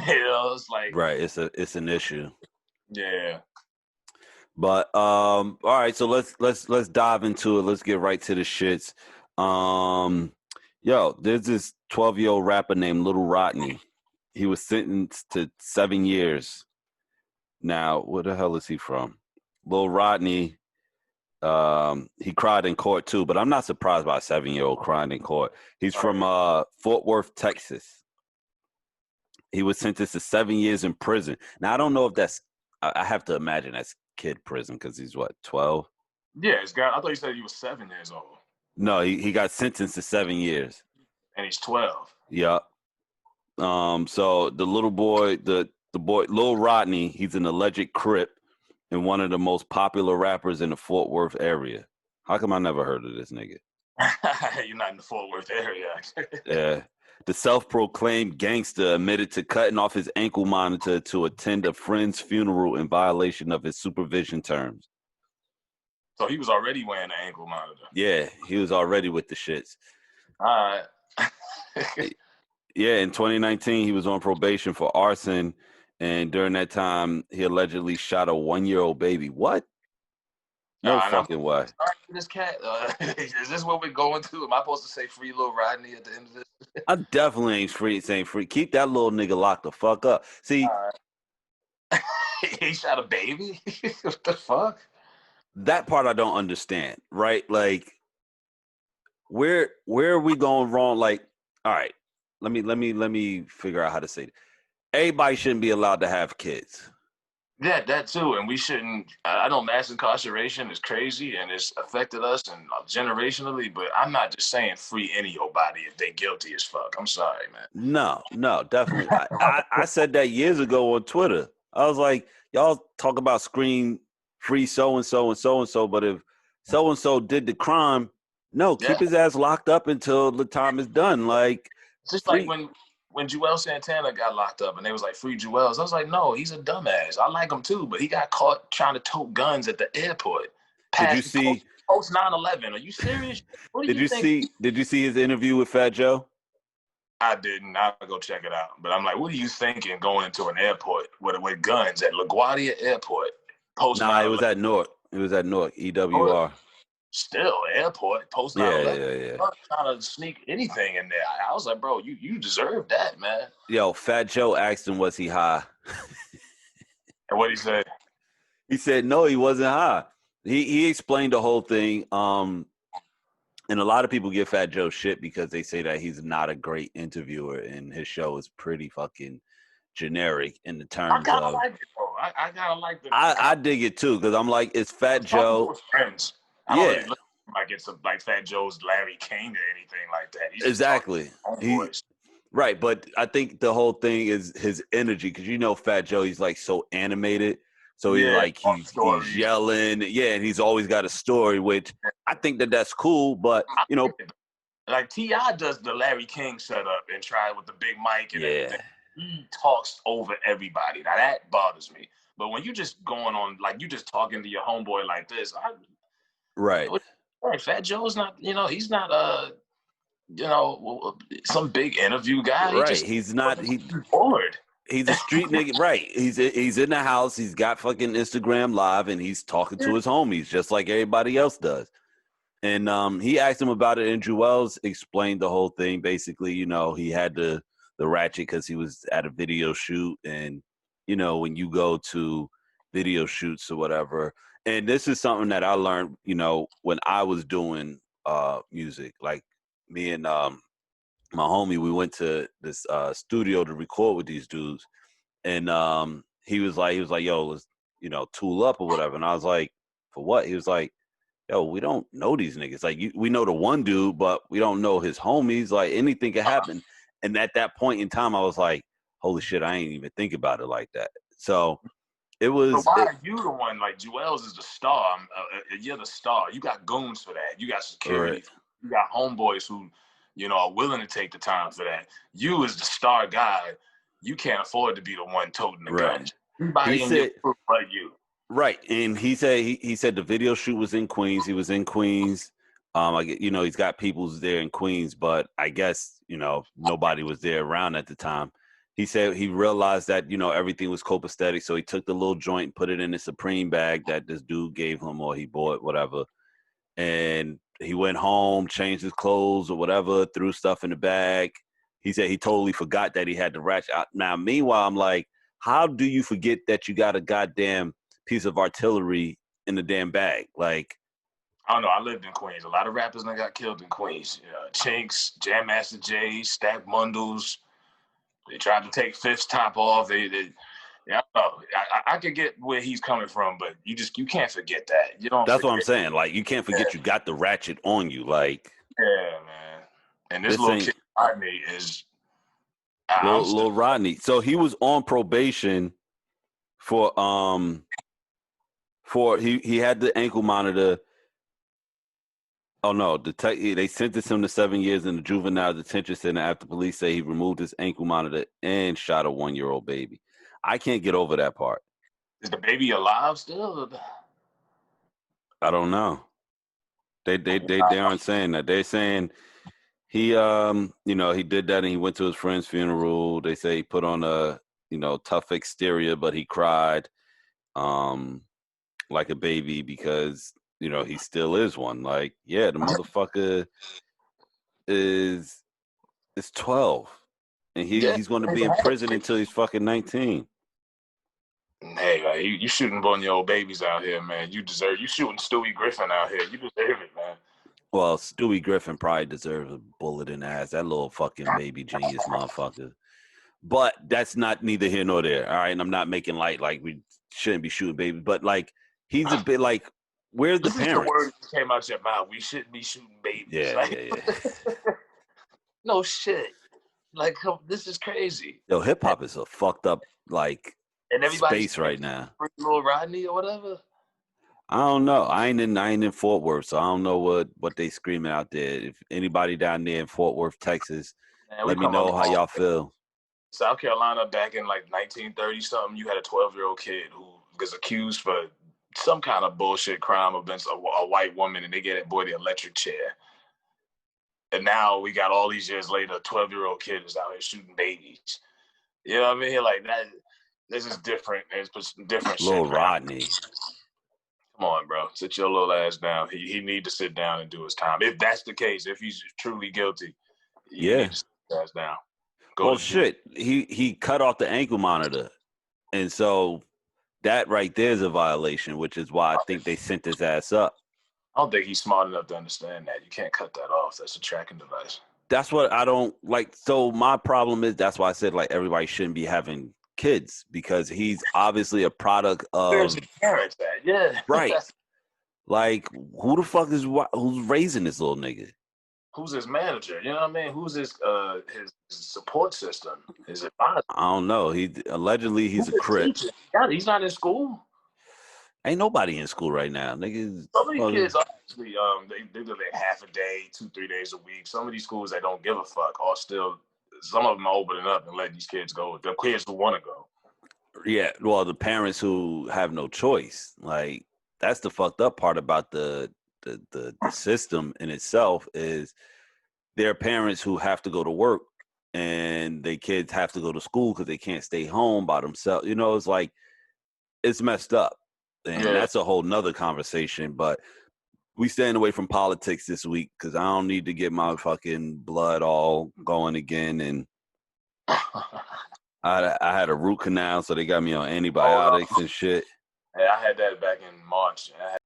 It's like, Right. It's an issue. yeah. But all right, so let's dive into it. Let's get right to the shits. Yo, there's this 12-year-old rapper named Lil Rodney. He was sentenced to 7 years. Now, where the hell is he from? Lil Rodney, he cried in court too, but I'm not surprised by a 7-year-old crying in court. He's from Fort Worth, Texas. He was sentenced to 7 years in prison. Now, I don't know if that's, I have to imagine that's kid prison because he's what, 12? Yeah, it's got. I thought you said he was 7 years old, No, he got sentenced to 7 years. and he's 12. Yeah. So the little boy, the boy, Lil Rodney, he's an alleged Crip and one of the most popular rappers in the Fort Worth area. How come I never heard of this nigga? You're not in the Fort Worth area. Yeah. The self-proclaimed gangster admitted to cutting off his ankle monitor to attend a friend's funeral in violation of his supervision terms. So he was already wearing an ankle monitor. Yeah, he was already with the shits. All right. Yeah, in 2019, he was on probation for arson, and during that time, he allegedly shot a 1-year-old baby. What? No fucking way. This cat. Is this what we're going to? Am I supposed to say free Lil Rodney at the end of this? I definitely ain't saying free. Keep that little nigga locked the fuck up. See, he shot a baby. What the fuck? That part I don't understand. Right? Like, where are we going wrong? Like, all right, let me figure out how to say it. Everybody shouldn't be allowed to have kids. Yeah, that too. And we shouldn't. I know mass incarceration is crazy and it's affected us and generationally, but I'm not just saying free any old body if they guilty as fuck. I'm sorry, man. No, definitely. I said that years ago on Twitter. I was like, y'all talk about screen free so and so and so and so, but if so and so did the crime, no, keep his ass locked up until the time is done. Like, it's just like when Joel Santana got locked up and they was like free Joel's. I was like, no, he's a dumbass. I like him too, but he got caught trying to tote guns at the airport. Did you see post 9/11? Are you serious? What did you see his interview with Fat Joe? I didn't. I'll go check it out. But I'm like, what are you thinking going into an airport with guns at LaGuardia Airport? It was at Newark. It was at Newark, EWR. Still, airport, post 9/11. Yeah. Trying to sneak anything in there. I was like, bro, you deserve that, man. Yo, Fat Joe asked him, was he high? And what he said? He said, no, he wasn't high. He explained the whole thing. And a lot of people give Fat Joe shit because they say that he's not a great interviewer and his show is pretty fucking generic in the terms of. Like it, bro. I gotta like it. I dig it too because I'm like, it's Fat Joe. Friends. I don't really look like it's like Fat Joe's Larry King or anything like that. He's exactly. Right, but I think the whole thing is his energy because you know Fat Joe, he's like so animated. So he's yelling, and he's always got a story, which I think that's cool. But you know, like T.I. does the Larry King setup and try with the big mic and everything. He talks over everybody. Now that bothers me. But when you just going on, like you just talking to your homeboy like this, right? Fat Joe's not, he's not some big interview guy. Right? He's not. He's bored. He's a street nigga, right? He's in the house. He's got fucking Instagram Live, and he's talking to his homies just like everybody else does. And he asked him about it, and Joel's explained the whole thing. Basically, he had the ratchet because he was at a video shoot, and when you go to video shoots or whatever. And this is something that I learned, when I was doing music. Like me and my homie, we went to this studio to record with these dudes, and he was like, yo, let's tool up or whatever. And I was like, for what? He was like, yo, we don't know these niggas. Like, we know the one dude, but we don't know his homies. Like, anything could happen. And at that point in time, I was like, holy shit, I ain't even think about it like that. So it was. So why are you the one? Like, Joel's is the star. You're the star. You got goons for that. You got security. Right. You got homeboys who are willing to take the time for that. You as the star guy, you can't afford to be the one toting the gun. Everybody in your group but you. Right. And he said the video shoot was in Queens. He was in Queens. He's got people's there in Queens, but I guess, nobody was there around at the time. he said he realized that, everything was copacetic. So he took the little joint, put it in a Supreme bag that this dude gave him or he bought, whatever. And he went home, changed his clothes or whatever, threw stuff in the bag. He said he totally forgot that he had the ratchet out. Now, meanwhile, I'm like, how do you forget that you got a goddamn piece of artillery in the damn bag? Like, I don't know. I lived in Queens. A lot of rappers that got killed in Queens. Chinks, Jam Master Jay, Stack Bundles. They tried to take Fifth's top off. Yeah, I don't know. I could get where he's coming from, but you can't forget that. You don't. That's forget. what I'm saying. Like, you can't forget you got the ratchet on you. Like, yeah, man. And this little ain't kid Rodney is Lil Rodney. So he was on probation for he had the ankle monitor. Oh no, they sentenced him to 7 years in the juvenile detention center after police say he removed his ankle monitor and shot a 1-year-old baby. I can't get over that part. Is the baby alive still? I don't know. They aren't saying that. They're saying he he did that and he went to his friend's funeral. They say he put on a tough exterior, but he cried like a baby because he still is one. Like, yeah, the motherfucker is 12, and he's going to be in prison until he's fucking 19. Hey, like, you shooting one-year-old babies out here, man. You shooting Stewie Griffin out here. You deserve it, man. Well, Stewie Griffin probably deserves a bullet in the ass. That little fucking baby genius motherfucker. But that's not neither here nor there. All right, and I'm not making light like we shouldn't be shooting babies, but like he's a bit like, where's the parents? The word that came out your mouth. We shouldn't be shooting babies. Yeah. No shit. Like, this is crazy. Yo, hip hop is a fucked up and space right now. Lil Rodney or whatever. I don't know. I ain't in Fort Worth, so I don't know what they screaming out there. If anybody down there in Fort Worth, Texas, let me know how y'all feel. South Carolina, back in like 1930 something, you had a 12-year-old kid who was accused for some kind of bullshit crime against a white woman, and they gave that boy the electric chair. And now we got all these years later, a 12-year-old kid is out here shooting babies. You know what I mean? Like that. This is different. It's different shit. Lil Rodney. Come on, bro. Sit your little ass down. He need to sit down and do his time. If that's the case, if he's truly guilty, he need to sit his ass down. Well, shit. He cut off the ankle monitor, and so that right there is a violation, which is why I think they sent his ass up. I don't think he's smart enough to understand that. You can't cut that off. That's a tracking device. That's what I don't like. So my problem is that's why I said like everybody shouldn't be having kids, because he's obviously a product of Where's the parents at? Yeah. Right. Like, who the fuck who's raising this little nigga? Who's his manager? You know what I mean? Who's his support system? His advisor? I don't know. Allegedly he's a crip. He's not in school. Ain't nobody in school right now, niggas. Some of these kids, obviously, they live like half a day, 2-3 days a week. Some of these schools that don't give a fuck are still. Some of them are opening up and letting these kids go. The kids who want to go. Yeah, well, the parents who have no choice. Like, that's the fucked up part about the system in itself is there are parents who have to go to work and their kids have to go to school because they can't stay home by themselves. It's like, it's messed up. And that's a whole nother conversation. But we staying away from politics this week because I don't need to get my fucking blood all going again. And I had a root canal, so they got me on antibiotics and shit. Yeah, I had that back in March.